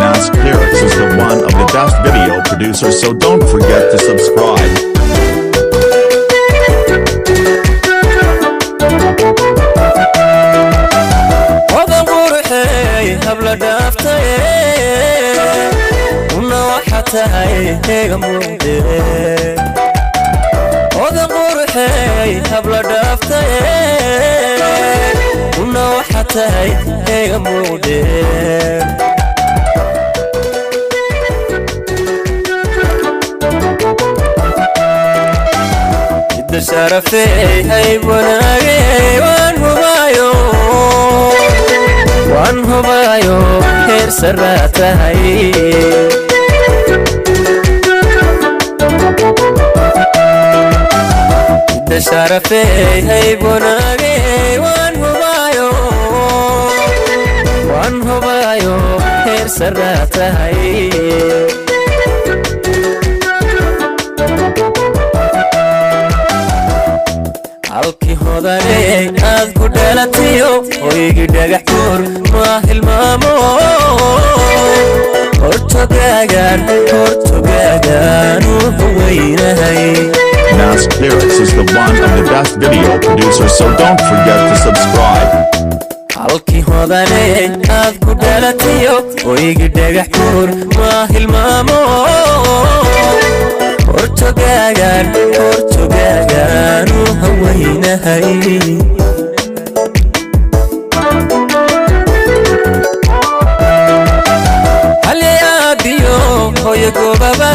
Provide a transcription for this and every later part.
Nas Lyrics is the one of the best video producers, so don't forget to subscribe. شرفي هاي بناغي وانه بايو هير سرات هاي شرفي هاي بناغي وانه بايو هير سرات هاي halkii hodanay aad ku dhalatiyo hoygi dhagax koor ma hilmaamo hortogaagan weynahay. Nas Lyrics is the one of the best video producers, so don't forget to subscribe. halkii hodanay aad ku dhalatiyo hoygi dhagax koor ma hilmaamo hortogaagan weynahay. halyaadiyo hoyo gobaba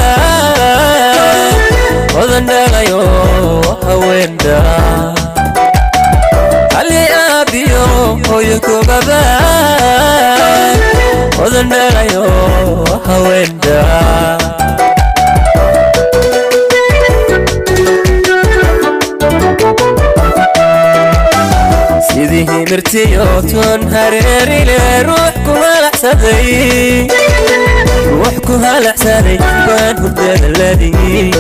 odan dhalayo haweenda halyaadiyo hoyo gobaba odan dhalayo haweenda sidii himirtiyo toon hareerile ruux ku halaxsaday baan hurdada ladii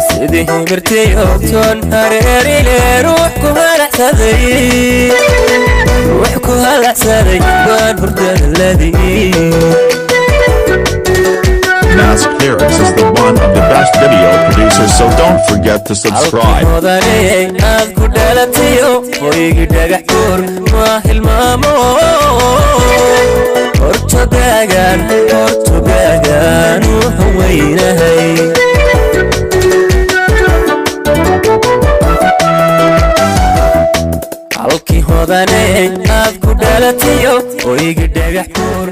sidii himirtiyo toon hareerile ruux ku halaxsaday baan hurdada ladii. Nas Lyrics is the one of the best video producers, so don't forget to subscribe. aad ku dhalatiyo hoygi dhagax koor ma hilmaamo hortogaagan weynahay. halkii hodanay aad ku dhalatiyo hoygi dhagax koor